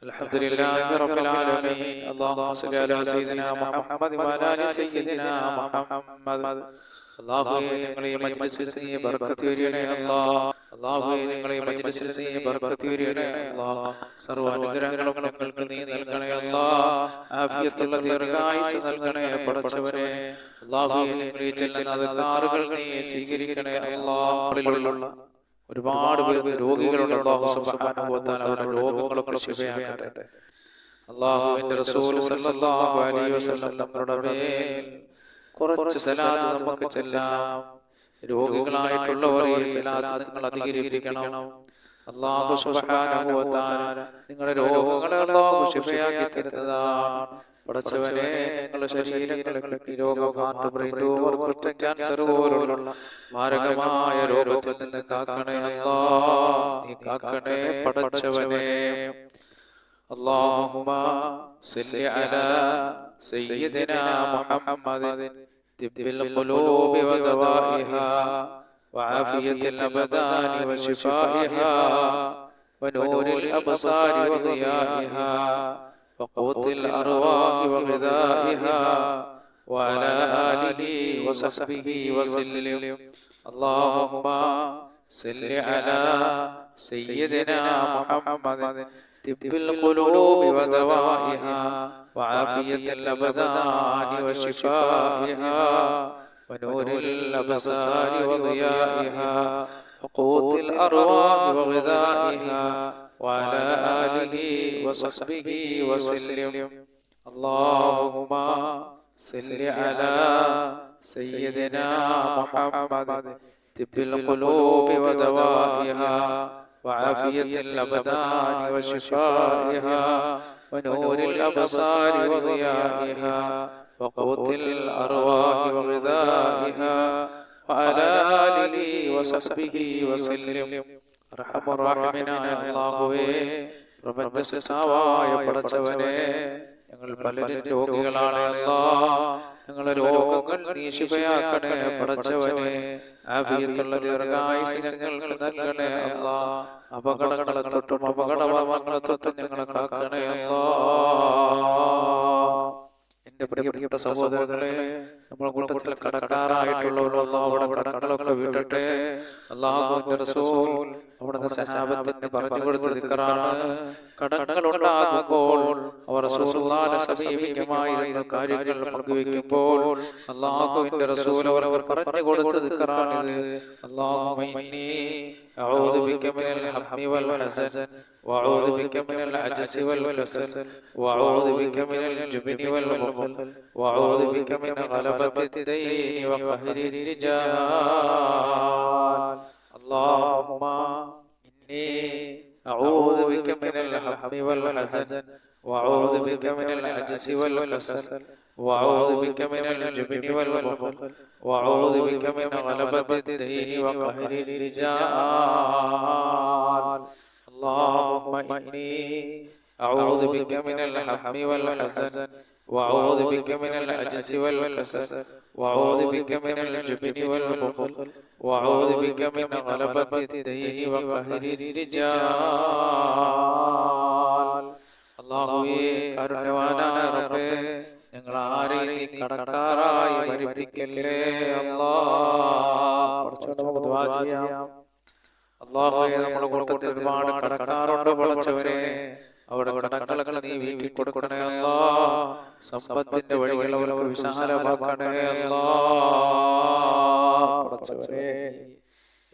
الحمد لله رب العالمين. اللهم صل على سيدنا محمد وعلى آل سيدنا محمد. അല്ലാഹുവേ, ഞങ്ങളെ മജ്‌ലിസിൽ നീ ബർക്കത്ത് ചെയ്യണേ അല്ലാഹ്. അല്ലാഹുവേ, ഞങ്ങളെ മജ്‌ലിസിൽ നീ ബർക്കത്ത് ചെയ്യണേ അല്ലാഹ്. സർവ്വ അനുഗ്രഹങ്ങളും ഞങ്ങൾക്ക് നീ നൽകണേ അല്ലാഹ്. ആഫിയത്തുള്ള ദീർഘായുസ്സ് നൽകണേ പടച്ചവനെ. അല്ലാഹുവേ, ഞങ്ങളെ ചെല്ലുന്ന അദ്കാറുകൾ നീ സ്വീകരിക്കണേ അല്ലാഹ്. ഒരുപാട് പേർ രോഗികളുണ്ട്. അല്ലാഹു സുബ്ഹാനഹു വ തആല അവരുടെ രോഗങ്ങളൊക്കെ ശിഫയാക്കട്ടെ. അല്ലാഹുവിന്റെ റസൂൽ സല്ലല്ലാഹു അലൈഹി വസല്ലം തങ്ങളുടെ മേൽ കുറച്ച് സലാത്ത് നമുക്ക് ചെല്ലാം. രോഗികളായിട്ടുള്ളവർ ഈ സലാത്ത് നിങ്ങൾ അധികരിപ്പിക്കണം. അല്ലാഹു സുബ്ഹാനഹു വ തആല നിങ്ങളുടെ രോഗങ്ങളെ അല്ലാഹു ശിഫയാക്കി തരുന്നതാണ്. പടച്ചവനെ, ഞങ്ങളുടെ ശരീരങ്ങൾക്ക് രോഗം, ഹാർട്ട്, ബ്രെയിൻ ട്യൂമർ, കുഷ്ഠ, ക്യാൻസർ പോലുള്ള മാരകമായ രോഗത്തിൽ നിന്ന് കാക്കണേ അല്ലാഹ്. നീ കാക്കണേ പടച്ചവനെ. അല്ലാഹുമ്മ സല്ലി അലാ സയ്യിദിനാ മുഹമ്മദിൻ തിബ്ബിൽ ഖുലൂബി വദവാഇഹാ വആഫിയത്തിൽ അബ്ദാനി വശിഫാഇഹാ വനൂരിൽ അബ്സാരി വദിയാഇഹാ وقوت الأرواح وغذائها وعلى آله وصحبه وسلم. اللهم صل على سيدنا محمد طب القلوب ودوائها وعافية الأبدان وشفائها ونور الأبصار وضيائها وقوت الأرواح وغذائها وعلى آله وصحبه وسلم. اللهم صل على سيدنا محمد طب القلوب ودوائها وعافية الأبدان وشفائها ونور الأبصار وضيائها وقوت الأرواح وغذائها وعلى آله وصحبه وسلم. റഹ്മാനായ അല്ലാഹുവേ, പ്രപഞ്ചസൃഷ്ടാവായ പടച്ചവനെ, ഞങ്ങൾ പലരും രോഗികളാണ് അല്ലാഹ്. ഞങ്ങളുടെ രോഗങ്ങൾ നീ ശിഫയാക്കണേ പടച്ചവനെ. ആഫിയത്തുള്ള ദീർഘായുസ്സ് ഞങ്ങൾക്ക് നൽകണേ അല്ലാഹ്. അപകടങ്ങളെ തൊട്ടും അപകടങ്ങളെ തൊട്ടും ഞങ്ങളെ കാക്കണേ അല്ലാഹ്. എന്റെ പ്രിയപ്പെട്ട സഹോദരങ്ങളെ, നമ്മുടെ കൂട്ടത്തിൽ കടക്കാരായിട്ടുള്ളവരല്ല അവിടെ കടങ്ങളൊക്കെ വിടട്ടെ. അല്ലാഹുവിന്റെ റസൂൽ അവിടുത്തെ സഹാബത്തിന് പറഞ്ഞു കൊടുത്ത ദിക്റാണ്. കടങ്ങൾ ഉണ്ടാകുമ്പോൾ അവർ റസൂലുള്ളാഹിനെ സമീപിക്കുമായിരുന്ന കാര്യങ്ങൾ പങ്കുവെക്കുമ്പോൾ അല്ലാഹുവിന്റെ റസൂൽ അവർ പറഞ്ഞു കൊടുത്ത ദിക്റാണിത്. അല്ലാഹുമ്മ ഇന്നി അഊദു ബിക മിനൽ ഹമ്മി വൽ ഹസൻ വഅഊദു ബിക മിനൽ അജ്സി വൽ കസൽ വഅഊദു ബിക മിനൽ ജുബ്നി വൽ ബഖൽ വഅഊദു ബിക മിൻ ഗലബത്തി ദൈനി വഖഹരി റിജാൽ. اللهم إني أعوذ بك من الهم والحزن وأعوذ بك من العجز والكسل وأعوذ بك من الجبن والبخل وأعوذ بك من غلبة الدين وقهر الرجال. اللهم إني أعوذ بك من الهم والحزن وأعوذ بك من العجز والكسل وأعوذ بك من الجبن والبخل وأعوذ بك من غلبة الدين وقهر الرجال. അല്ലാഹുവേ, കാരുണ്യവാനായ റബ്ബേ, ഞങ്ങൾ ആരെയും കടക്കാരായി മരിപ്പിക്കല്ലേ അല്ലാഹ്. നമുക്ക് ദുആ ചെയ്യാം. അല്ലാഹുവേ, നമ്മുടെ കൂട്ടത്തിൽ ഒരുപാട് കടക്കാരുണ്ട് പടച്ചവനെ. അവിടെ കടങ്ങളൊക്കെ നീ വീട്ടി കൊടുക്കണേ അല്ലാഹ്. സമ്പത്തിന്റെ വഴികൾ അവർക്ക് വിശാലമാക്കണേ അല്ലാഹ്. പടച്ചവനെ,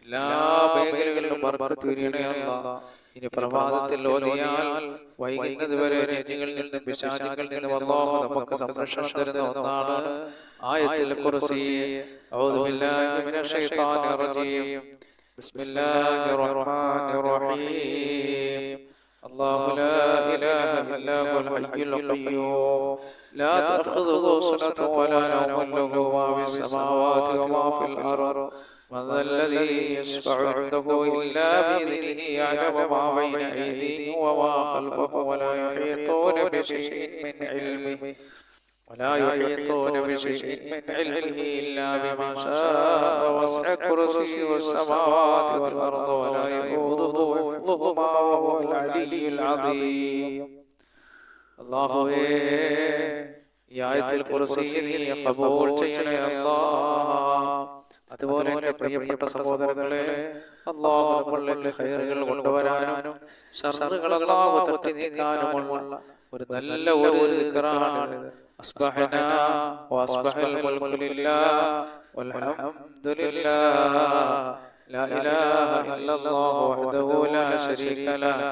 എല്ലാ മേഖലകളിലും ബർക്കത്ത് ചൊരിയണേ അല്ലാഹ്. ഇനി പ്രഭാതത്തിൽ ഓതിയാൽ വൈകുന്നത് വരെ ജിന്നുകളിൽ നിന്നും പിശാചുകളിൽ നിന്നും അല്ലാഹു നമുക്ക് സംരക്ഷണം തരുന്ന ഒന്നാണ് ആയത്തുൽ കുർസി. അഊദു ബില്ലാഹി മിനശ് ശൈത്വാനിർ റജീം. ബിസ്മില്ലാഹിർ റഹ്മാനിർ റഹീം. الله لا إله إلا هو الحي القيوم لا تأخذه سنة ولا نوم له ما في السماوات وما في الأرض من ذا الذي يشفع عنده إلا بإذنه يعلم ما بين أيديهم وما خلفهم ولا يحيطون بشيء من علمه إلا بما شاء وسع كرسيه السماوات والأرض ولا يؤوده حفظهما وهو العلي العلي العظيم. അല്ലാഹുവേ ഈ ആയത്തുൽ കുർസി നീ ഖബൂൽ ചെയ്യണേ അല്ലാഹ്. അതുപോലെ എൻ്റെ പ്രിയപ്പെട്ട സഹോദരങ്ങളെ, അല്ലാഹു നമ്മളിലേക്ക് ഖൈറുകൾ കൊണ്ടുവരാനും ശർറുകൾ അല്ലാഹു തട്ടി നീക്കാനുമുള്ള ഒരു നല്ല ഒരു ദിക്റാണ്. അസ്ബഹനാ വഅസ്ബഹൽ മുൽക്കു ലില്ലാഹ് വൽഹംദുലില്ലാഹ് ലാ ഇലാഹ ഇല്ലല്ലാഹു വഹ്ദഹു ലാ ശരീക ലഹു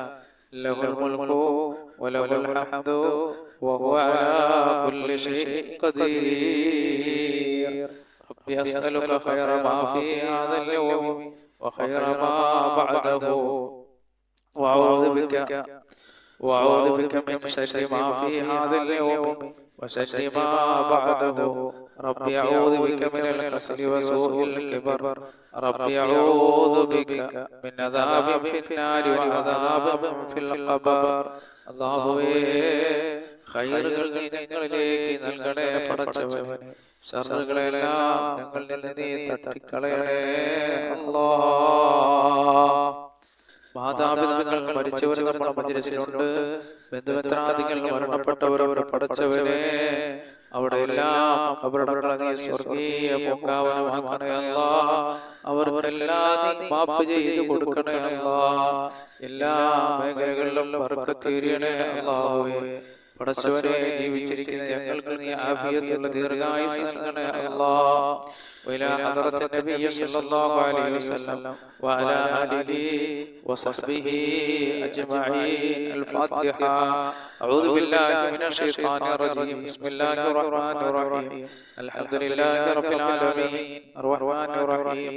ലഹുൽ മുൽക്കു വലഹുൽ ഹംദു വഹുവ അലാ കുല്ലി ഷൈഇൻ ഖദീർ. ربي أسألك خير ما في هذا اليوم وخير ما بعده وأعوذ بك من شر ما في هذا اليوم وشر ما بعده. ربي أعوذ بك من الكسل وسوء الكبر. ربي أعوذ بك من عذاب في النار وعذاب في القبر. അല്ലാഹുവേ ഖൈറുകൾ നീ ഞങ്ങളിലേക്ക് നൽകണേ പടച്ചവനേ. ശർറുകളെല്ലാം ഞങ്ങളിൽ നിന്ന് നീ തട്ടിക്കളയണേ അല്ലാഹ്. മാതാപിതാക്കൾ മരിച്ചവർ നമ്മുടെ മജ്‌ലിസിലുണ്ട്. ബന്ധുമിത്രാദികൾ മരണപ്പെട്ടവരവർ പടച്ചവനെ അവിടെ എല്ലാം ഖബറടങ്ങളെ നീ സ്വർഗീയ പൂങ്കാവനമാക്കണേ അല്ലാഹ്. അവർക്കെല്ലാം നീ മാപ്പ് ചെയ്ത് കൊടുക്കണേ അല്ലാഹ്. എല്ലാ മേഖലകളിലും ബർക്കത്ത് ചൊരിയണേ അല്ലാഹുവേ. പടച്ചവനെ ജീവിച്ചിരിക്കുന്ന ഞങ്ങൾക്ക് നീ ആഫിയത്തുള്ള ദീർഘായുസ്സ് നൽകണേ അല്ലാഹ്. وإلى حضرة النبي صلى الله عليه وسلم وعلى آله وصحبه أجمعين. الفاتحة. أعوذ بالله من الشيطان الرجيم. بسم الله الرحمن الرحيم. الحمد لله رب العالمين الرحمن الرحيم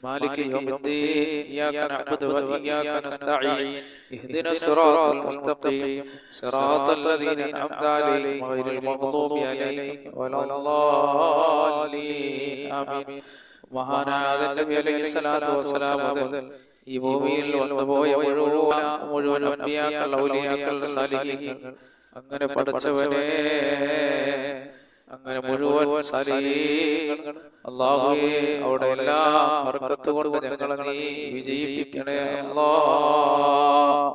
مالك يوم الدين. إياك نعبد وإياك نستعين. اهدنا الصراط المستقيم صراط الذين أنعمت عليهم غير المغضوب عليهم ولا الضالين. آمين. മഹാനായ നബി അലൈഹി സ്വലാത്തു വസ്സലാം മുതൽ ഈ ഭൂമിയിൽ വന്നുപോയ മുഴുവൻ അമ്പിയാക്കൾ, ഔലിയാക്കൾ, സാലിഹീങ്ങൾ, അങ്ങനെ പടച്ചവനെ അങ്ങനെ മുഴുവൻ സാലിഹീങ്ങൾ അല്ലാഹുവേ അവിടെ എല്ലാം ബർക്കത്ത് കൊണ്ട് ഞങ്ങളെ നീ വിജയിപ്പിക്കണേ അല്ലാഹ്.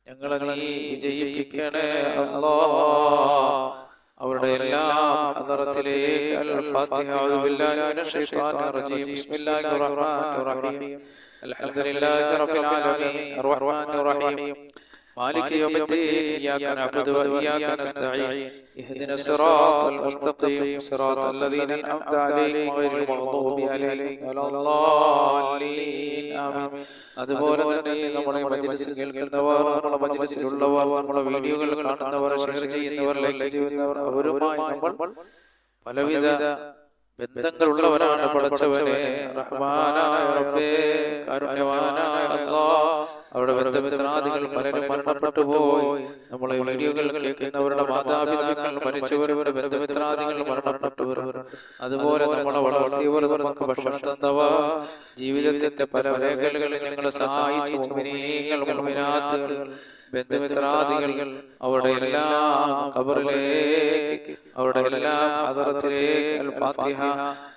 ഞങ്ങളെ നീ വിജയിപ്പിക്കണേ അല്ലാഹ്. അവരുടെ എല്ലാം ഹദറത്തിലേക്ക് അൽ-ഫാത്തിഹ. അഊദു ബില്ലാഹി മിനശ് ശൈത്വാനിർ റജീം. ബിസ്മില്ലാഹിർ റഹ്മാനിർ റഹീം. അൽഹംദുലില്ലാഹി റബ്ബിൽ ആലമീൻ അർ-റഹ്മാനിർ റഹീം مالك يوم الدين. إياك نعبد وإياك نستعين. اهدنا الصراط المستقيم صراط الذين أنعمت عليهم غير المغضوب عليهم ولا الضالين. آمين. അതുപോലെ തന്നെ നമ്മുടെ മജ്‌ലിസിൽ കേൾക്കുന്നവർ, നമ്മുടെ മജ്‌ലിസിലുള്ളവർ, നമ്മുടെ വീഡിയോകൾ കാണുന്നവർ, ഷെയർ ചെയ്യുന്നവർ, ലൈക്ക് ചെയ്യുന്നവർ, അവരുമായി നമ്മൾ പലവിധ ബന്ധങ്ങളുള്ളവരാണ് പടച്ചവനെ. റഹ്മാനായ റബ്ബേ, കാരുണ്യവാനായ അല്ലാഹ്, അവിടെ ബന്ധമിത്രാദികൾ പലരും മരണപ്പെട്ടു പോയി. നമ്മളെ വീഡിയോകൾ കേൾക്കുന്നവരുടെ മാതാപിതാക്കൾ മരിച്ചവരുടെ ബന്ധമിത്രാദികൾ മരണപ്പെട്ടവർ, അതുപോലെ നമ്മളെ വളർത്തിയവർ, നമുക്ക് ഭക്ഷണം തന്നവർ, ജീവിതത്തിന്റെ പല മേഖലകളിൽ ഞങ്ങളെ സഹായിച്ചു മുഅ്മിനീങ്ങൾ, മുഅ്മിനാത്തുകൾ, ബന്ധുമിത്രാദികൾ, അവിടെ എല്ലാം ഖബറിലേക്ക്, അവിടെ എല്ലാം ഹദറത്തിലേക്ക്. അൽ-ഫാത്തിഹ.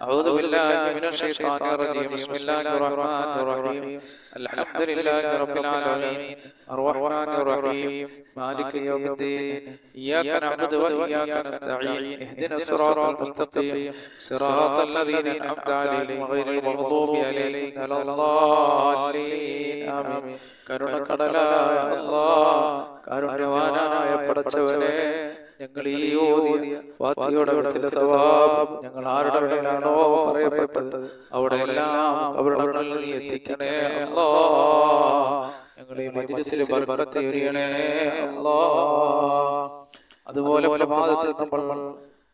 അഊദു ബില്ലാഹി മിനശ് ശൈത്വാനിർ റജീം. ബിസ്മില്ലാഹിർ റഹ്മാനിർ റഹീം. അൽഹംദുലില്ലാഹി റബ്ബിൽ ആലമീൻ അർ-റഹ്മാനിർ റഹീം മാലികി യൗമിദ്ദീൻ. ഇയ്യാക നഅ്ബുദു വഇയ്യാക നസ്തഈൻ. ഇഹ്ദിനസ് സിറാത്തൽ മുസ്തഖീം സിറാത്തൽ ലദീന അൻഅംത അലൈഹിം ഗൈറിൽ മഗ്ദൂബി അലൈഹിം വലദ്ദാലീൻ. ആമീൻ. കരുണക്കടലായ അല്ലാഹ്, കാരുണ്യവാനായ പടച്ചവനെ, ഞങ്ങൾ ഈ ഓതിയ ഫാത്തിഹയുടെ സവാബ് ഞങ്ങൾ ആരുടെ മേലാണോ പറയപ്പെട്ടത് അവിടെ എല്ലാം ഖബറുകളിൽ നീ എത്തിക്കണേ അല്ലാഹ്. ഞങ്ങൾ ഈ മജ്‌ലിസിൽ ബർക്കത്ത് ചൊരിയണേ അല്ലാഹ്. അതുപോലെ പല ഭാഗത്തിൽ നമ്മൾ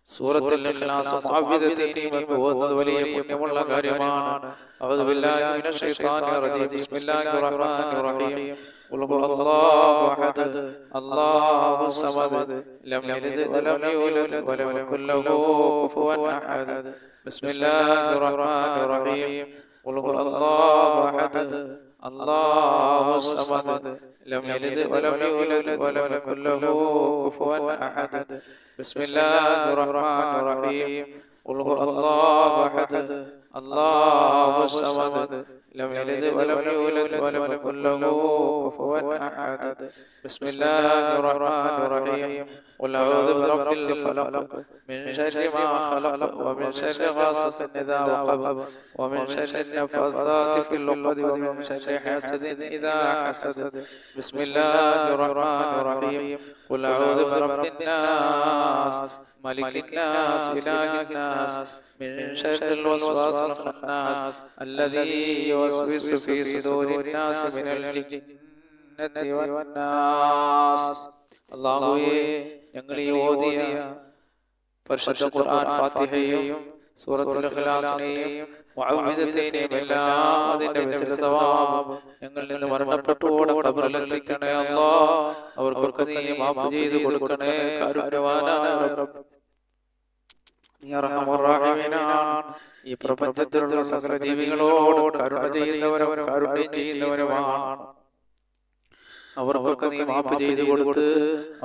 സൂറത്തുൽ ഇഖ്ലാസ് മുഅവ്വിദതൈനി ഓതുന്നത് വലിയ പുണ്യമുള്ള കാര്യമാണ്. അഊദു ബില്ലാഹി മിനശ് ശൈത്വാനിർ റജീം. ബിസ്മില്ലാഹിർ റഹ്മാനിർ റഹീം. ഖുൽ ഹുവല്ലാഹു അഹദ് അല്ലാഹു സമദ് ലം യലിദ് വലം യൂലദ് വലം യകുൽ ലഹു കുഫുവൻ അഹദ്. ബിസ്മില്ലാഹിർ റഹ്മാനിർ റഹീം. ഖുൽ ഹുവല്ലാഹു അഹദ് അല്ലാഹു സമദ് ലം യലിദ് വലം യൂലദ് വലം യകുൽ ലഹു കുഫുവൻ അഹദ്. ബിസ്മില്ലാഹിർ റഹ്മാനിർ റഹീം. ഖുൽ ഹുവല്ലാഹു അഹദ് അല്ലാഹു സമദ് لم يلد ولم يولد ولم يكن له كفوا أحد. بسم الله الرحمن الرحيم. قل أعوذ برب الفلق من شر ما خلق ومن شر غاسق إذا وقب ومن شر النفاثات في العقد ومن شر حاسد إذا حسد. بسم الله الرحمن الرحيم. قل أعوذ برب الناس ملك الناس إله الناس من شر الوسواس الخناس الذي يوسوس في صدور الناس من الجنة والناس. അല്ലാഹുവേ, ഞങ്ങൾ ഈ ഓതിയ പരിശുദ്ധ ഖുർആൻ ഫാത്തിഹയും സൂറത്തുൽ ഇഖ്ലാസിനെയും മുഅവ്വിദത്തൈനെയും എല്ലാം അതിന്റെ വിശുദ്ധവാം ഞങ്ങളിൽ നിന്ന് മരണപ്പെട്ടുപോടെ ഖബറിലെത്തിക്കണേ അല്ലാഹ്. അവർക്കൊക്കെ നീ മാഫ് ചെയ്തു കൊടുക്കണേ കാരുണ്യവാനായ റബ്ബ്. നീ അർഹമർ റഹീമീനാണ്. ഈ പ്രപഞ്ചത്തിലുള്ള സകല ജീവികളോട് കരുണ ചെയ്യുന്നവരും കാരുണ്യം ചെയ്യുന്നവരുമാണ്. അവർക്കൊക്കെ നീ മാപ്പ് ചെയ്തു കൊടുത്ത്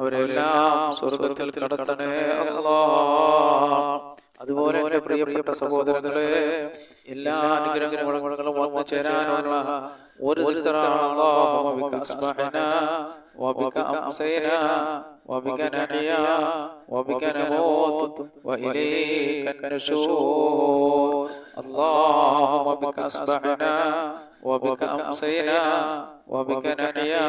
അവരെല്ലാം സ്വർഗത്തിൽ കടത്തണേ അല്ലാഹ്. അതുപോലെ എന്റെ പ്രിയപ്പെട്ട സഹോദരങ്ങളെ, എല്ലാ അനുഗ്രഹങ്ങളും വന്നു ചേരാനുള്ള ഒരു ദിക്റാണ് അല്ലാഹുമ്മ ബിക അസ്ബഹനാ വബിക അംസൈനാ വബിക നഹ്യാ വബിക നമൂത് വഇലൈക നശൂർ. അല്ലാഹുമ്മ ബിക അസ്ബഹനാ വബിക അംസൈനാ وبك نحيا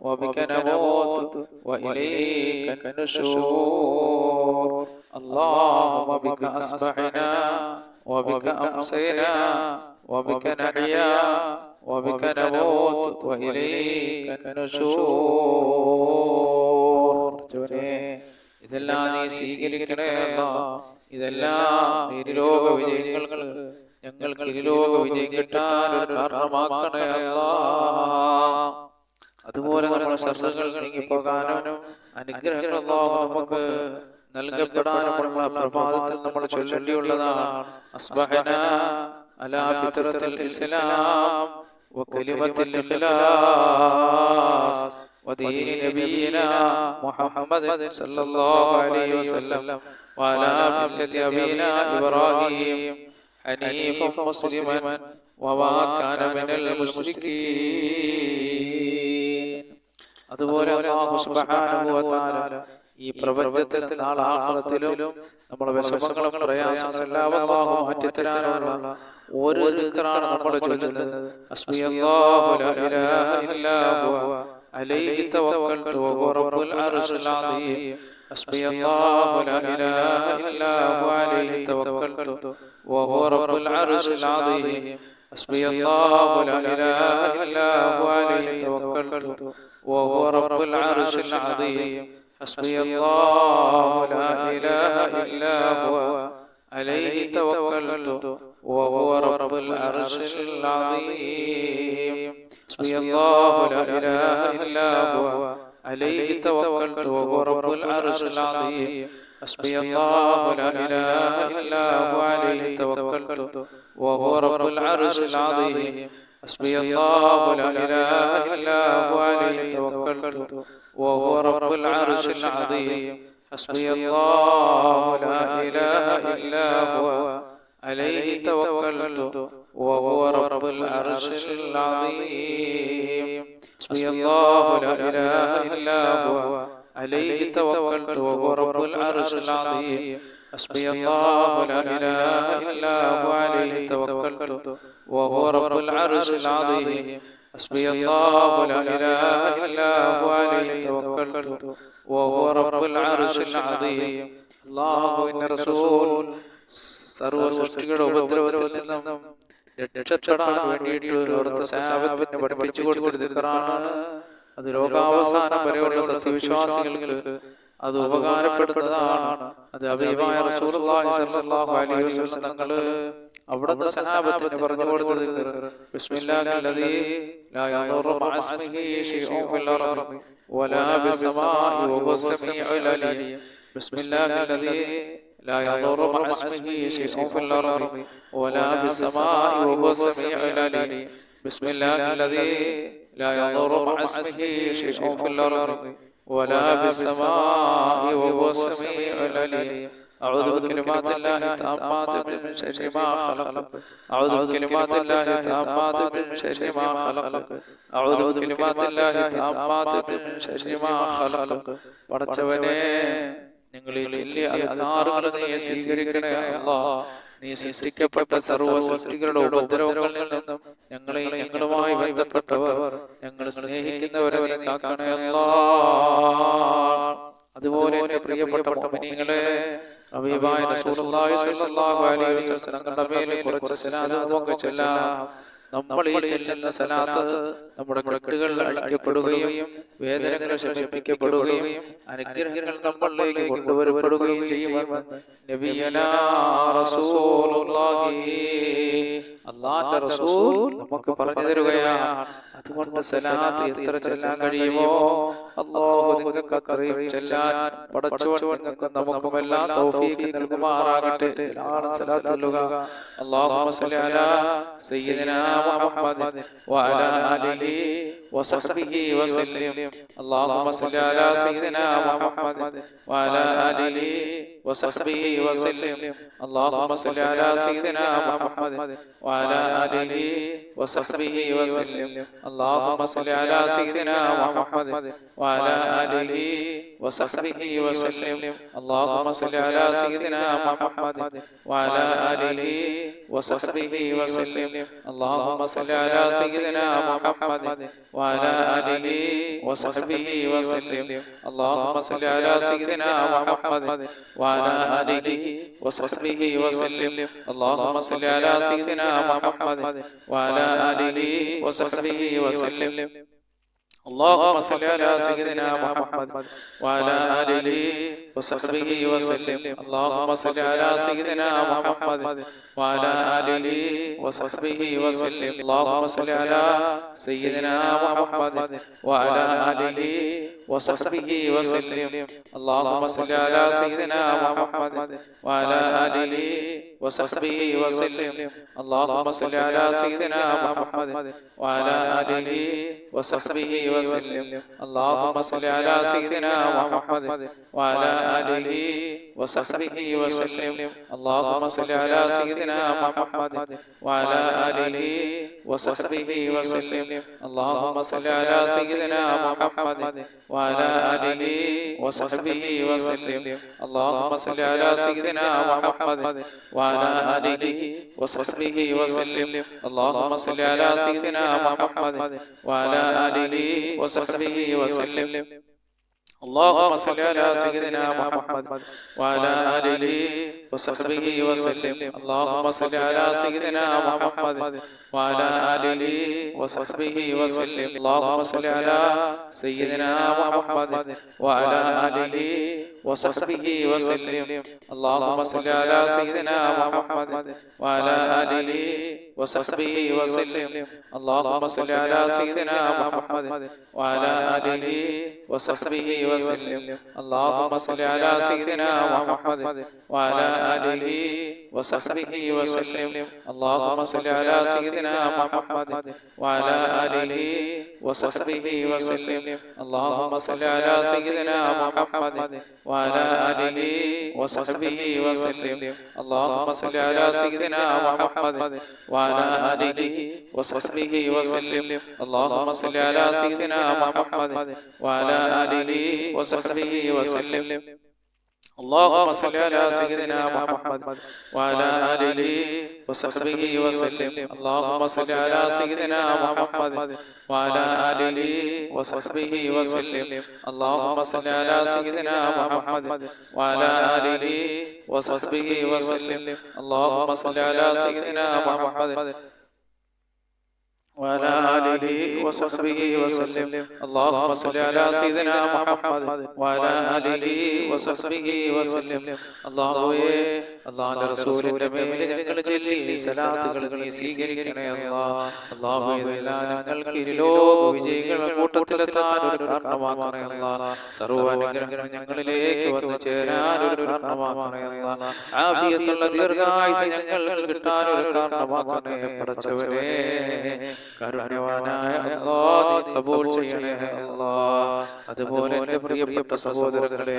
وبك نموت وإليك النشور. اللهم بك أصبحنا وبك أمسينا وبك نحيا وبك نموت وإليك النشور. ഇതെല്ലാം നീ സ്വീകരിക്കണേ അല്ലാഹ്. ഇതെല്ലാം നിരോഗ വിജയങ്ങൾക്ക് ഞങ്ങൾക്ക് ഇരുലോക വിജയം കിട്ടാൻ ഒരു കാരണമാക്കണേ അല്ലാഹ്. അതുപോലെ നമ്മുടെ ശത്രുക്കൾ നീങ്ങിപ്പോകാനും അനുഗ്രഹങ്ങൾ അല്ലാഹ് നമുക്ക് നൽകപ്പെടാനും നമ്മുടെ പ്രഭാതത്തിൽ നമ്മൾ ചൊല്ലേണ്ടിയുള്ളതാണ്. അസ്ബഹനാ അലാ ഫിത്രത്തിൽ ഇസ്ലാം വകലിമത്തിൽ ഇഖ്ലാസ് വദീനി നബിയിനാ മുഹമ്മദ് സല്ലല്ലാഹു അലൈഹി വസല്ലം വഅലാ മില്ലത്തി അബീനാ ഇബ്രാഹിം حنيفا مسلما وما كان من المشركين. അതുപോലെ അല്ലാഹു സുബ്ഹാനഹു വ തആല ഈ പ്രപഞ്ചത്തിൽ നാളെ ആഖിറത്തിലും നമ്മുടെ വിഷമങ്ങളും പ്രയാസങ്ങളും അല്ലാഹു മാറ്റിത്തരാനുള്ള ഒരു ദിക്റാണ് നമ്മൾ ചൊല്ലുന്നത്. ഹസ്ബിയല്ലാഹു ലാ ഇലാഹ ഇല്ലാ ഹുവ അലൈഹി തവക്കൽതു വഹുവ റബ്ബുൽ അർശിൽ അദീം. حسبي الله لا إله إلا هو عليه توكلت وهو رب العرش العظيم. حسبي الله لا إله إلا هو عليه توكلت وهو رب العرش العظيم. حسبي الله لا إله إلا هو عليه توكلت وهو رب العرش العظيم. حسبي الله لا إله إلا هو عليه توكلت وهو رب العرش العظيم. حسبي الله لا إله إلا هو عليه توكلت وهو رب العرش العظيم. حسبي الله لا إله إلا هو عليه توكلت وهو رب العرش العظيم. حسبي الله لا إله إلا هو عليه توكلت وهو رب العرش العظيم. حسبي الله لا إله إلا هو عليه توكلت وهو رب العرش العظيم. حسبي الله لا إله إلا هو عليه توكلت وهو رب العرش العظيم. حسبي الله لا إله إلا هو عليه توكلت وهو رب العرش العظيم. الله إن رسول സർവ്വ സൃഷ്ടികളുടെ ഉപദ്രവത്തിൽ നിന്നും രക്ഷപ്പെടാൻ വേണ്ടിയിട്ട് അവിടുത്തെ സഹാബത്തിന് പഠിപ്പിച്ചു കൊടുത്തൊരു ദിക്റാണ്. അത് ലോകാവസാനം വരെയുള്ള സത്യവിശ്വാസികൾക്ക് അത് ഉപകാരപ്പെടുന്നതാണ്. അത് ഹബീബായ റസൂലുള്ളാഹി സ്വല്ലല്ലാഹു അലൈഹി വസല്ലം തങ്ങൾ അവിടുത്തെ സഹാബത്തിന് പറഞ്ഞു കൊടുത്തത് ബിസ്മില്ലാഹില്ലദീ ലാ യദുറു മഅസ്മിഹി ശൈഉൻ ഫിൽ അർളി വലാ ബിസ്സമാഇ വഹുവ സമീഉൽ അലീം. ബിസ്മില്ലാഹില്ലദീ لا يضر مع اسمه شيء في الأرض ولا في السماء وهو السميع العليم. بسم الله الذي لا يضر مع اسمه شيء في الأرض ولا في السماء وهو السميع العليم. أعوذ بكلمات الله التامات من شر ما خلق أعوذ بكلمات الله التامات من شر ما خلق أعوذ بكلمات الله التامات من شر ما خلق പടച്ചവനെ ഞങ്ങളെ ചൊല്ലി അൽക്കാറുകൾ നീ സ്വീകരിക്കണേ അല്ലാഹ്. നീ സൃഷ്ടിക്കപ്പെട്ട സർവ്വ സൃഷ്ടികളുടെ ഉപദ്രവങ്ങളിൽ നിന്നും ഞങ്ങളെ ഞങ്ങളുമായി ബന്ധപ്പെട്ടവർ ഞങ്ങൾ സ്നേഹിക്കുന്നവരെ നീ കാക്കണേ അല്ലാഹ്. അതുപോലെ എന്റെ പ്രിയപ്പെട്ട മുഅ്മിനീങ്ങളെ, ഹബീബായ റസൂലുള്ളാഹി സ്വല്ലല്ലാഹു അലൈഹി വസല്ലം തങ്ങളുടെ മേലെ കുറച്ച് സലാത്ത് നമുക്ക് ചൊല്ലാം. നമ്മൾ ഈ ചൊല്ലുന്ന സലാത്ത് നമ്മുടെ കെട്ടുകൾ അഴിക്കപ്പെടുകയും വേദനകൾ ശമിപ്പിക്കപ്പെടുകയും അനുഗ്രഹങ്ങൾ നമ്മളിലേക്ക് കൊണ്ടുവരപ്പെടുകയും ചെയ്യുമെന്ന് നബിയനാ റസൂലുള്ളാഹി അല്ലാഹുവിന്റെ റസൂൽ നമുക്ക് പറഞ്ഞു തരുകയാണ്. അതുകൊണ്ട് സലാത്ത് എത്ര ചൊല്ലാൻ കഴിയുമോ അല്ലാഹു നിങ്ങൾക്ക് അത്രയും ചൊല്ലാൻ പടച്ചവൻ നിങ്ങൾക്ക് നമുക്കുമെല്ലാം തൗഫീഖ് നൽകുമാറാകട്ടെ. സലാത്ത് ചൊല്ലുക. അല്ലാഹുമ്മ സ്വല്ലി അലാ സയ്യിദിനാ മുഹമ്മദ് വഅലാ ആലിഹി വസഹ്ബിഹി വസല്ലം. അല്ലാഹുമ്മ സ്വല്ലി അലാ സയ്യിദിനാ മുഹമ്മദ് വഅലാ ആലിഹി വസഹ്ബിഹി വസല്ലം. അല്ലാഹുമ്മ സ്വല്ലി അലാ സയ്യിദിനാ മുഹമ്മദ് വഅലാ ആലിഹി വസഹ്ബിഹി വസല്ലം. അല്ലാഹുമ്മ സ്വല്ലി അലാ സയ്യിദിനാ മുഹമ്മദ് വഅലാ ആലിഹി വസഹ്ബിഹി വസല്ലം. അല്ലാഹുമ്മ സ്വല്ലി അലാ സയ്യിദിനാ മുഹമ്മദ് വഅലാ ആലിഹി വസഹ്ബിഹി വസല്ലം. അല്ലാഹുമ്മ സ്വല്ലി അലാ സയ്യിദിനാ മുഹമ്മദ് വഅലാ ആലിഹി വസഹ്ബിഹി വസല്ലം. അല്ലാഹുമ്മ സ്വല്ലി അലാ സയ്യിദിനാ മുഹമ്മദ് വഅലാ ആലിഹി വസഹ്ബിഹി വസല്ലം. അല്ലാഹുമ്മ സ്വല്ലി അലാ സയ്യിദിനാ മുഹമ്മദ് വഅലാ ആലിഹി വസഹ്ബിഹി വസല്ലം. اللهم صل على سيدنا محمد وعلى آله وصحبه وسلم. اللهم صل على سيدنا محمد وعلى آله وصحبه وسلم. اللهم صل على سيدنا محمد وعلى آله وصحبه وسلم. اللهم صل على سيدنا محمد وعلى آله وصحبه وسلم. اللهم صل على سيدنا محمد وعلى آله وصحبه وسلم. اللهم صل على سيدنا محمد وعلى آله وصحبه وسلم. اللهم صل على سيدنا محمد وعلى آله وصحبه وسلم. اللهم صل على سيدنا محمد وعلى آله وصحبه وسلم. اللهم صل على سيدنا محمد وعلى آله وصحبه وسلم. اللهم صل على سيدنا محمد وعلى آله وصحبه وسلم. اللهم صل على سيدنا محمد وعلى آله وصحبه وسلم. اللهم صل على سيدنا محمد وعلى آله وصحبه وسلم. اللهم صل على سيدنا محمد وعلى آله وصحبه وسلم. اللهم صل على سيدنا محمد وعلى آله وصحبه وسلم. اللهم صل على سيدنا محمد وعلى آله وصحبه وسلم. اللهم صل على سيدنا محمد وعلى آله وصحبه وسلم. اللهم صل على سيدنا محمد وعلى آله وصحبه وسلم. اللهم صل على سيدنا محمد وعلى آله وصحبه وسلم. اللهم صل على سيدنا محمد وعلى آله وصحبه وسلم. اللهم صل على سيدنا محمد وعلى آله وصحبه وسلم. اللهم صل على سيدنا محمد وعلى آله وصحبه وسلم. اللهم صل على سيدنا محمد وعلى آله وصحبه وسلم. اللهم صل على سيدنا محمد وعلى آله وصحبه وسلم. اللهم صل على سيدنا محمد وعلى آله وصحبه وسلم. اللهم صل على سيدنا محمد وعلى آله وصحبه وسلم. അല്ലാഹുവേ, അല്ലാഹുവിന്റെ റസൂലിന്റെ മേൽ ഞങ്ങൾ ചൊല്ലി സലാത്തുകൾ നീ സ്വീകരിക്കണേ അല്ലാഹ്. അല്ലാഹുവേ, ഇതെല്ലാം ഞങ്ങൾക്ക് ഇരുലോക വിജയികളുടെ കൂട്ടത്തിലെത്താൻ ഒരു കാരണമാക്കണേ അല്ലാഹ്. സർവ്വ അനുഗ്രഹങ്ങളും ഞങ്ങളിലേക്ക് വന്നു ചേരാൻ ഒരു കാരണമാക്കണേ അല്ലാഹ്. ആഫിയത്തുള്ള ദീർഘായുസ്സ് ഞങ്ങൾക്ക് കിട്ടാൻ ഒരു കാരണമാക്കണേ പടച്ചവനേ. കാരുണ്യവാനായ അല്ലാഹ്, നീ കബൂൽ ചെയ്യണേ അല്ലാഹ്. അതുപോലെ എൻ്റെ പ്രിയപ്പെട്ട സഹോദരങ്ങളെ,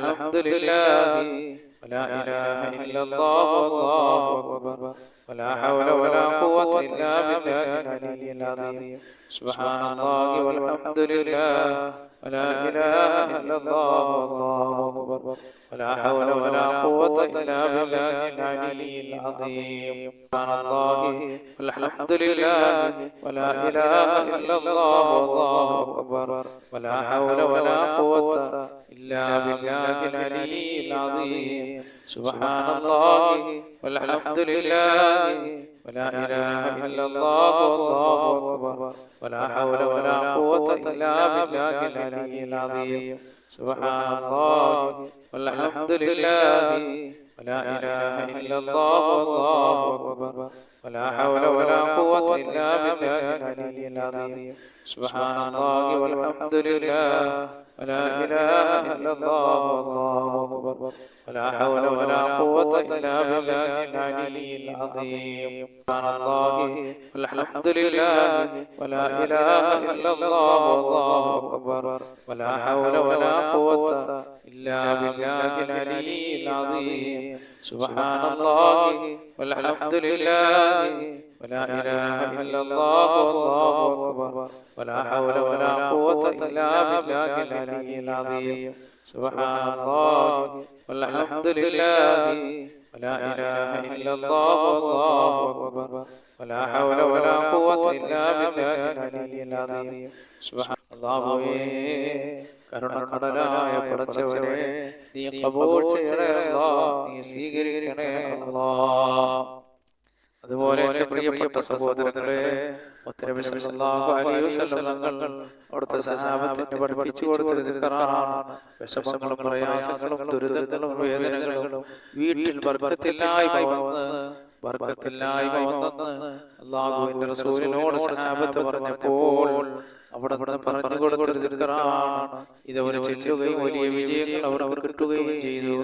والحمد لله ولا إله إلا الله والله أكبر ولا حول ولا قوة إلا بالله العلي العظيم سبحان الله والحمد لله ولا إله إلا الله والله أكبر ولا حول ولا قوة إلا بالله العلي العظيم سبحان الله والحمد لله ولا إله إلا الله والله أكبر ولا حول ولا قوة إلا بالله العلي العظيم سبحان الله والحمد لله ولا إله إلا الله والله أكبر ولا حول ولا قوة إلا بالله العلي العظيم سبحان الله والحمد لله ولا إله إلا الله والله أكبر ولا حول ولا قوة إلا بالله العلي العظيم سبحان الله والحمد لله ولا إله إلا الله والله أكبر ولا حول ولا قوة إلا بالله العلي العظيم سبحان الله والحمد لله ولا إله إلا الله والله أكبر ولا حول ولا قوة إلا بالله العلي العظيم سبحان الله والحمد لله ولا إله إلا الله والله أكبر ولا حول ولا قوة إلا بالله العلي العظيم سبحان الله والحمد لله ولا إله إلا الله والله أكبر ولا حول ولا قوة إلا بالله العلي العظيم سبحان الله കരുണക്കടലായ പടച്ചവനെ നീ ഖബൂൽ ചെയ്യണേ അല്ലാഹ്, നീ സ്വീകരിക്കണേ അല്ലാഹ്. അതുപോലെ എൻ്റെ പ്രിയപ്പെട്ട സഹോദരങ്ങളെ, മുത്തനബി സല്ലല്ലാഹു അലൈഹി വസല്ലം തങ്ങൾ അവിടുത്തെ സഹാബത്തിന് പഠിപ്പിച്ചു കൊടുത്തത് ദിക്റാണ്. വിഷമങ്ങളും പ്രയാസങ്ങളും ദുരിതങ്ങളും വേദനകളും വീട്ടിൽ ബർക്കത്തില്ലായ്മ വന്നെന്ന് അല്ലാഹുവിന്റെ റസൂലിനോട് സഹാബത്ത് പറഞ്ഞപ്പോൾ അവിടെ പറഞ്ഞു കൊടുത്തൊരു ദിക്റാണ്. ഇത് അവർ ചൊല്ലുകയും വലിയ വിജയങ്ങൾ അവർക്ക് കിട്ടുകയും ചെയ്തു.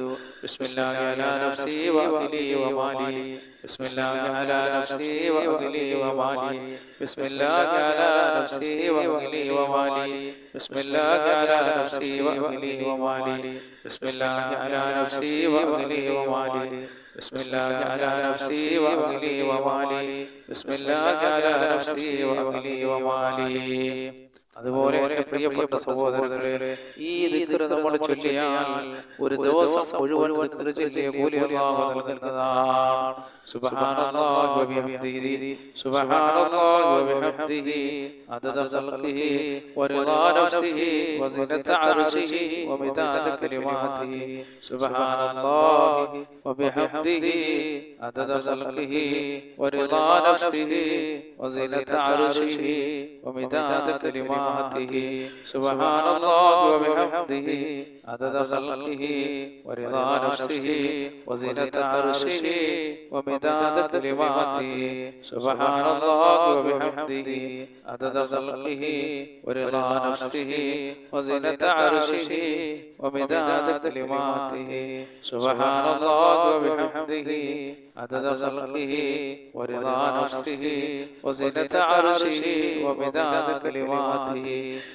ബിസ്മില്ലാഹി അലാ നഫ്സി വഅഹ്ലി വമാലി ബിസ്മില്ലാഹി അലാ നഫ്സി വഅഹ്ലി വമാലി ബിസ്മില്ലാഹി അലാ നഫ്സി വഅഹ്ലി വമാലി ബിസ്മില്ലാഹി അലാ നഫ്സി വഅഹ്ലി വമാലി ബിസ്മില്ലാഹി അലാ നഫ്സി വഅഹ്ലി വമാലി ബിസ്മില്ലാഹി അലാ നഫ്സി വഅഹ്ലി വമാലി ബിസ്മില്ലാഹി അലാ നഫ്സി വഅഹ്ലി വമാലി. അതുപോലെ എൻ്റെ പ്രിയപ്പെട്ട സഹോദരങ്ങളെ, ഈ ദിക്ർ നമ്മൾ ചൊല്ലിയാൽ ഒരു ദിവസം മുഴുവൻ ദിക്ർ ചൊല്ലിയ കൂലി അല്ലാഹു നൽകുന്നതാണ്. സുബ്ഹാനല്ലാഹി വബിഹംദിഹി സുബ്ഹാനല്ലാഹി വബിഹംദിഹി അദദ ഖൽഖിഹി വറിളാ നഫ്സിഹി വസിനത അർശിഹി വമിദാദ കലിമാതിഹി സുബ്ഹാനല്ലാഹി വബിഹംദിഹി അദദ ഖൽഖിഹി വറിളാ നഫ്സിഹി വസിനത അർശിഹി വമിദാദ കലിമാതിഹി സുബ്ഹാനല്ലാഹി വബിഹംദിഹി അദദ ഖൽഖിഹി വറിളാ നഫ്സിഹി വസിനത അർശിഹി ومداد كلماته سبحان الله وبحمده عدد خلقه ورضا نفسه وزنة عرشه ومداد كلماته سبحان الله وبحمده عدد خلقه ورضا نفسه وزنة عرشه ومداد كلماته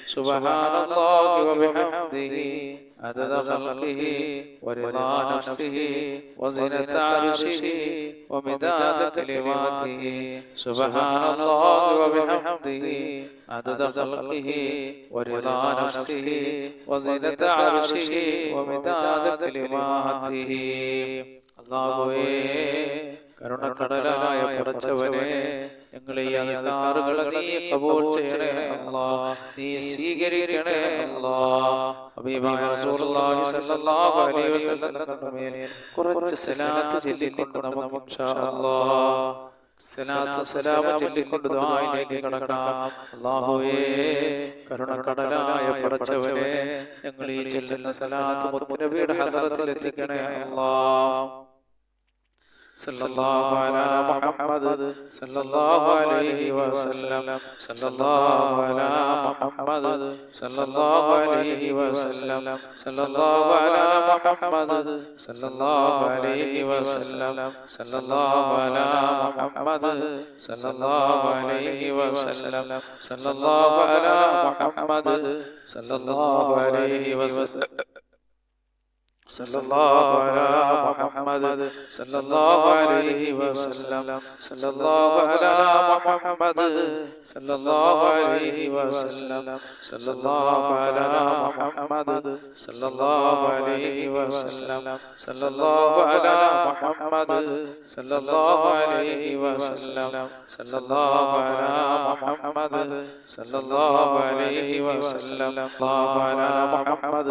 سبحان الله وبحمده عدد خلقه ورضا نفسه وزنة عرشه ومداد كلماته سبحان الله وبحمده عدد خلقه ورضا نفسه وزنة عرشه ومداد كلماته. അല്ലാഹുവേ, കരുണക്കടലായ പടച്ചവനെ, ഞങ്ങളെ ഈ അദ്കാറുകളെ നീ ഖബൂൽ ചെയ്യണേ അല്ലാഹ്, നീ സ്വീകരിക്കണേ അല്ലാഹ്. ഹബീബായ റസൂലുള്ളാഹി സ്വല്ലല്ലാഹു അലൈഹി വസല്ലം മേൽ കുറച്ച് സലാത്ത് ചൊല്ലിക്കൊണ്ട് നമുക്ക് ഇൻഷാ അല്ലാഹ് സലാത്ത് സലാം ചൊല്ലിക്കൊണ്ട് ദുആയിലേക്ക് കടക്കാം. അല്ലാഹുവേ, കരുണക്കടലായ പടച്ചവനെ, ഞങ്ങൾ ഈ ചൊല്ലുന്ന സലാത്ത് മുത്തുനബിയുടെ ഹദ്റത്തിൽ എത്തിക്കണേ അല്ലാഹ്. സല്ലല്ലാഹു അലാ മുഹമ്മദ് സല്ലല്ലാഹു അലൈഹി വസല്ലം സല്ലല്ലാഹു അലാ മുഹമ്മദ് സല്ലല്ലാഹു അലൈഹി വസല്ലം സല്ലല്ലാഹു അലാ മുഹമ്മദ് സല്ലല്ലാഹു അലൈഹി വസല്ലം സല്ലല്ലാഹു അലാ മുഹമ്മദ് സല്ലല്ലാഹു അലൈഹി വസല്ലം സല്ലല്ലാഹു അലാ മുഹമ്മദ് സല്ലല്ലാഹു അലൈഹി വസല്ലം صلى الله على محمد صلى الله عليه وسلم صلى الله على محمد صلى الله عليه وسلم صلى الله على محمد صلى الله عليه وسلم صلى الله على محمد صلى الله عليه وسلم صلى الله على محمد صلى الله عليه وسلم الله على محمد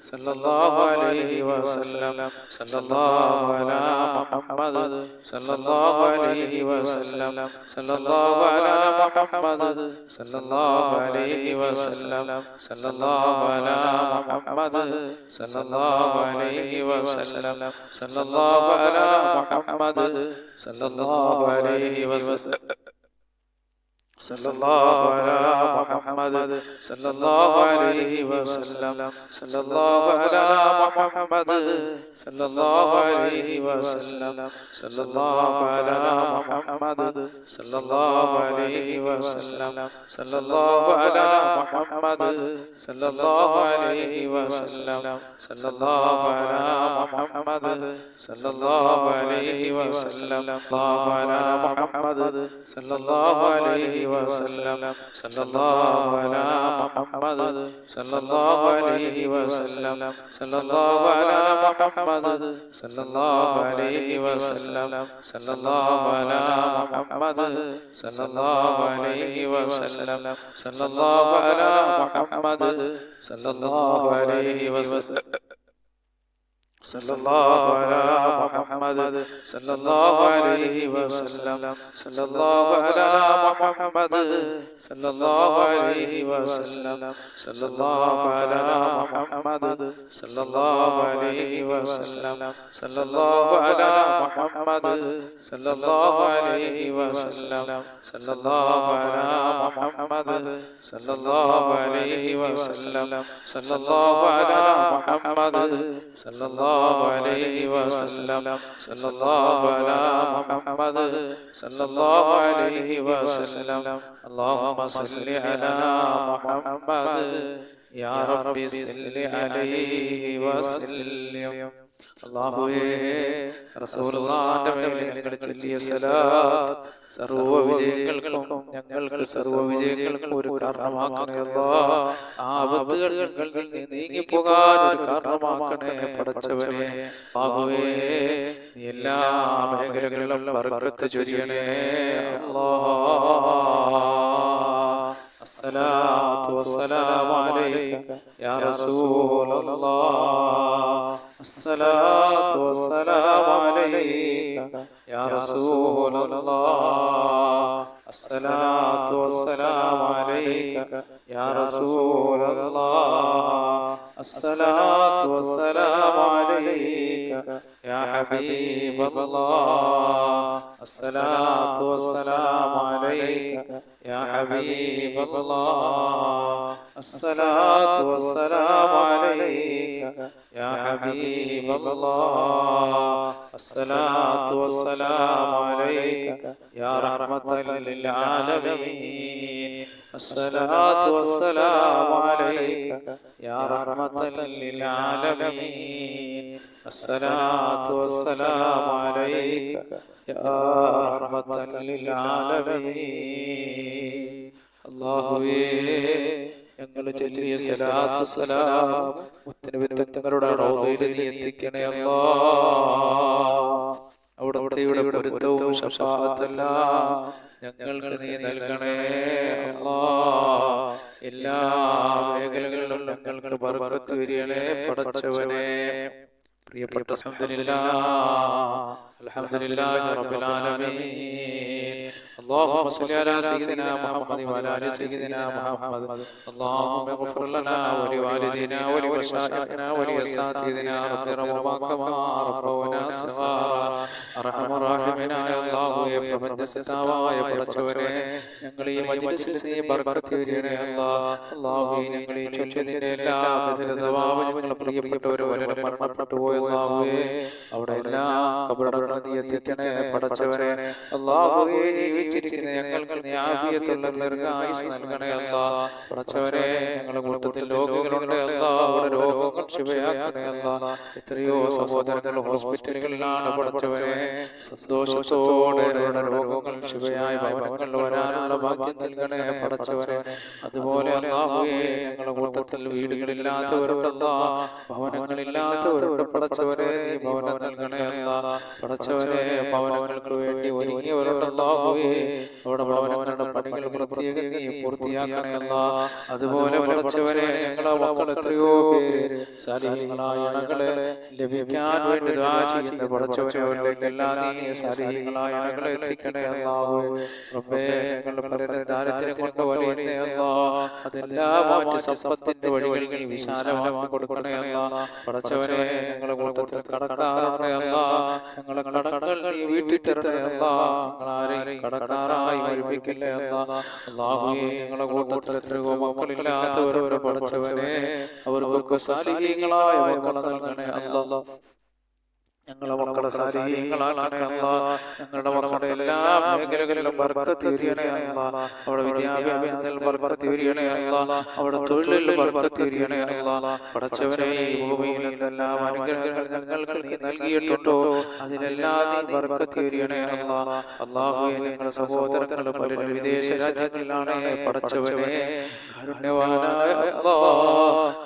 صلى الله عليه وسلم صلى الله على محمد صلى الله عليه وسلم صلى الله على محمد صلى الله عليه وسلم صلى الله على محمد صلى الله عليه وسلم صلى الله على محمد صلى الله عليه وسلم صلى الله على محمد صلى الله عليه وسلم صلى الله على محمد صلى الله عليه وسلم صلى الله على محمد صلى الله عليه وسلم صلى الله على محمد صلى الله عليه وسلم صلى الله على محمد صلى الله عليه وسلم الله على محمد صلى الله عليه وسلم صلى الله على محمد صلى الله عليه وسلم صلى الله على محمد صلى الله عليه وسلم صلى الله على محمد صلى الله عليه وسلم صلى الله على محمد صلى الله عليه وسلم صلى الله على محمد صلى الله عليه وسلم صلى الله على محمد صلى الله عليه وسلم صلى الله على محمد صلى الله عليه وسلم صلى الله على محمد صلى الله عليه وسلم صلى الله على محمد صلى الله عليه وسلم صلى الله على محمد صلى الله عليه وسلم صلى الله على محمد صلى الله عليه وسلم اللهم صل على محمد يا رب صل عليه وسلم അല്ലാഹുവേ റസൂലുള്ളാഹിന്റെ മേൽ ഞങ്ങൾ ചൊല്ലിയ സലാത്ത് സർവ്വ വിജയങ്ങൾക്കും ഞങ്ങൾക്ക് സർവ്വ വിജയങ്ങൾക്കും ഒരു കാരണമാക്കണേ അല്ലാഹ്. ആപത്തുകൾ ഞങ്ങളിൽ നിന്ന് നീങ്ങിപ്പോകാൻ ഒരു കാരണമാക്കണേ പടച്ചവനെ. അല്ലാഹുവേ നീ എല്ലാ മേഖലകളിലും ബർക്കത്ത് ചൊരിയണേ അല്ലാഹ്. الصلاة والسلام عليك يا رسول الله الصلاة والسلام عليك يا رسول الله الصلاة والسلام عليك يا رسول الله الصلاة والسلام عليك يا حبيب الله الصلاة والسلام عليك يا حبيب الله الصلاة والسلام عليك يا حبيب الله الصلاة والسلام عليك يا رحمة للعالمين الصلاة والسلام عليك يا رحمة للعالمين الصلاة والسلام عليك يا رحمة للعالمين അല്ലാഹുവേ ഞങ്ങൾ ചൊല്ലിയ സ്വലാത്തു സലാം മുത്തനബി തങ്ങളുടെ റൗളയിൽ നീ എത്തിക്കണേ അല്ലാഹ്. അവിടുത്തെ പൊരുത്തവും ശഫാഅത്തെല്ലാം ഞങ്ങൾക്ക് നീ നൽകണേ അല്ലാഹ്. എല്ലാ മേഖലകളിലും ഞങ്ങൾക്ക് ബർക്കത്ത് വരികണേ പടച്ചവനെ. പ്രിയപ്പെട്ട അൽഹംദുലില്ലാഹി റബ്ബിൽ ആലമീൻ. اللهم صل على سيدنا محمد وعلى ال سيدنا محمد. اللهم اغفر لنا ولوالدينا ولمشايخنا ولأساتذتنا رب ارحمهما كما ربونا صغارا. അർഹമ റഹീമനായ അല്ലാഹുവേ, പ്രപഞ്ചസത്താവായ പടച്ചവനെ, ഞങ്ങൾ ഈ മജ്ലിസിൽ നീ ബർക്കത്ത് വരികണേ അല്ലാഹ്. അല്ലാഹുവേ, ഞങ്ങൾ ഈ ചൊല്ലിയതിന്റെ എല്ലാ ബദലതവാവും ഞങ്ങൾ പ്രിയപ്പെട്ടവരെ വരെ മരണപ്പെട്ടു പോയ അല്ലാഹുവേ, അവിടെ എല്ലാ ഖബറുകളുടെ നീ എത്തിക്കണേ പടച്ചവനെ. അല്ലാഹുവേ ജീവിച്ചിരിക്കുന്ന ഞങ്ങൾക്ക് നീ ആഫിയത്തുള്ള ദീർഘായുസ്സ് നൽകണേ അല്ലാ. പടച്ചവനെ ഞങ്ങളുടെ കൂട്ടത്തിൽ രോഗികളുണ്ട് അല്ലാ, അവരുടെ രോഗങ്ങൾ ശിവയാക്കണേ അല്ലാ. എത്രയോ സഹോദരങ്ങൾ ഹോസ്പിറ്റലുകളിലാണ് പടച്ചവനെ. സന്തോഷത്തോടെ അവരുടെ രോഗങ്ങൾ ശിവയായ ഭവനങ്ങളിൽ വരാനുള്ള ഭാഗ്യം നൽകണേ പടച്ചവനെ. അതുപോലെ അല്ലാഹുവേ ഞങ്ങളുടെ കൂട്ടത്തിൽ വീടുകളില്ലാത്തവരുണ്ടല്ലാ, ഭവനങ്ങളില്ലാത്തവരുടെ പടച്ചവനെ നീ ഭവനം നൽകണേ അല്ലാ. പടച്ചവനെ ഭവനങ്ങൾക്ക് വേണ്ടി ഒരുങ്ങിയവരുണ്ടല്ലാഹുവേ, അവിടെ ഭവനങ്ങളുടെ പണികൾ പ്രത്യേകം നീ പൂർത്തിയാക്കണേ അല്ലാ. അതുപോലെ പടച്ചവനെ ഞങ്ങളുടെ മക്കൾ എത്രയോ പേര് സാലിഹീങ്ങളായ ഇണകളെ ലഭിക്കാൻ വേണ്ടി ദുആ ചെയ്യുന്ന പടച്ചവനെ, അവരിലേക്കെല്ലാം നീ സാലിഹീങ്ങളായ ഇണകളെ എത്തിക്കണേ അല്ലാഹുവേ. റബ്ബേ ഞങ്ങളുടെ പലരുടെ ദാരിദ്ര്യം കൊണ്ട് വലയുന്നേ അല്ലാ, അതെല്ലാം മാറ്റി സമ്പത്തിന്റെ വഴികൾ നീ വിശാലമാക്കി കൊടുക്കണേ അല്ലാ. പടച്ചവനെ ഞങ്ങളുടെ കൂട്ടത്തിൽ കടക്കാറുണ്ടേ അല്ലാ, ഞങ്ങളെ കടങ്ങൾ നീ വീട്ടി തരണേ അല്ലാ. ഞങ്ങളാരെയും കടക്കാരായി മരിപ്പിക്കില്ലേ അല്ലാ. അല്ലാഹുവേ ഞങ്ങളുടെ കൂട്ടത്തിൽ എത്രയോ മക്കളില്ലാത്തവരുടെ പടച്ചവനെ, അവർക്കൊക്കെ സാലിഹീങ്ങളായ മക്കളെ നൽകണേ അല്ലാ. ഞങ്ങളുടെ മക്കളെ സാലിഹീങ്ങളാക്കണേ അല്ലാ. ഞങ്ങളുടെ മക്കളുടെ എല്ലാ മേഖലകളിലും ബർക്കത്ത് ചൊരിയണേ അല്ലാ. അവിടെ വിദ്യാഭ്യാസത്തിൽ ബർക്കത്ത് ചൊരിയണേ അല്ലാ, അവിടെ തൊഴിലിൽ ബർക്കത്ത് ചൊരിയണേ അല്ലാ. പടച്ചവനെ ഈ ഭൂമിയിൽ എന്തെല്ലാം അനുഗ്രഹങ്ങൾ ഞങ്ങൾക്ക് നീ നൽകിയിട്ടുണ്ടോ അതിലെല്ലാം നീ ബർക്കത്ത് ചൊരിയണേ അല്ലാ. അല്ലാഹുവേ ഞങ്ങളുടെ സഹോദരങ്ങൾ പലരും വിദേശ രാജ്യങ്ങളിലാണ് പടച്ചവനെ. കാരുണ്യവാനായ അല്ലാ,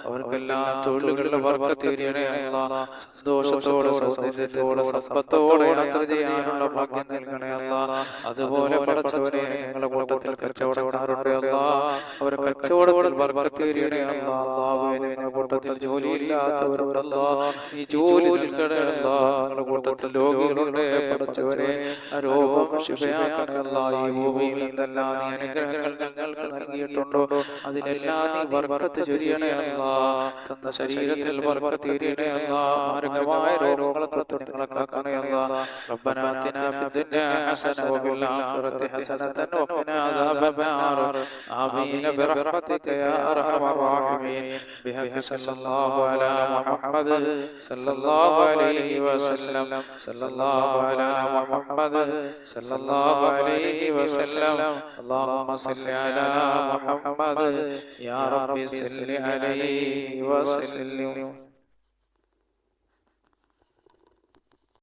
അവർക്കെല്ലാം തൊഴിലുകളിൽ ബർക്കത്ത് ചൊരിയണേ അല്ലാ. സന്തോഷത്തോടെ സൗന്ദര്യത്തോടെ സമ്പത്തോടെ യാത്ര ചെയ്യാനുള്ള ഭാഗ്യം നൽകണേ അല്ലാ. അതുപോലെ പടച്ചവനെ ഞങ്ങളുടെ കൂട്ടത്തിൽ കച്ചവടക്കാരുണ്ട് അല്ലാ, അവർ കച്ചവടത്തിൽ ബർക്കത്ത് ചൊരിയണേ അല്ലാ. അല്ലാഹുവേ ഞങ്ങളുടെ കൂട്ടത്തിൽ ജോലിയില്ലാത്തവരുണ്ടല്ലാ, ഈ ജോലി നൽകണേ അല്ലാ. ഞങ്ങളുടെ കൂട്ടത്തിൽ രോഗികളുണ്ട് പടച്ചവനെ, ആ രോഗം ശിഫയാക്കണേ അല്ലാ. ഈ ഭൂമിയിൽ എന്തെല്ലാം നീ അനുഗ്രഹങ്ങൾ ഞങ്ങൾക്ക് നൽകിയിട്ടുണ്ടോ അതിലെല്ലാം നീ ബർക്കത്ത് ചൊരിയണേ അല്ലാ. തന്ന ശരീരത്തിൽ ബർക്കത്ത് ചൊരിയണേ അല്ലാ. മാരകമായ രോഗങ്ങളെ തൊട്ട് ഞങ്ങളെ കാക്കണേ അല്ലാ. റബ്ബനാ ആതിനാ ഫിദ്ദുനിയാ ഹസന വഫിൽ ആഖിറതി ഹസനതൻ വഖിനാ അദാബന്നാർ. ആമീൻ ബിറഹ്മതിക യാ അർഹമർ റഹീമീൻ. ബിഹഖി സല്ലല്ലാഹു അലാ മുഹമ്മദ് സല്ലല്ലാഹു അലൈഹി വസല്ലം. സല്ലല്ലാഹു അലാ മുഹമ്മദ് സല്ലല്ലാഹു അലൈഹി വസല്ലം. അല്ലാഹുമ്മ സല്ലി അലാ മുഹമ്മദ് യാ റബ്ബി സല്ലി അലൈഹി വസല്ലം.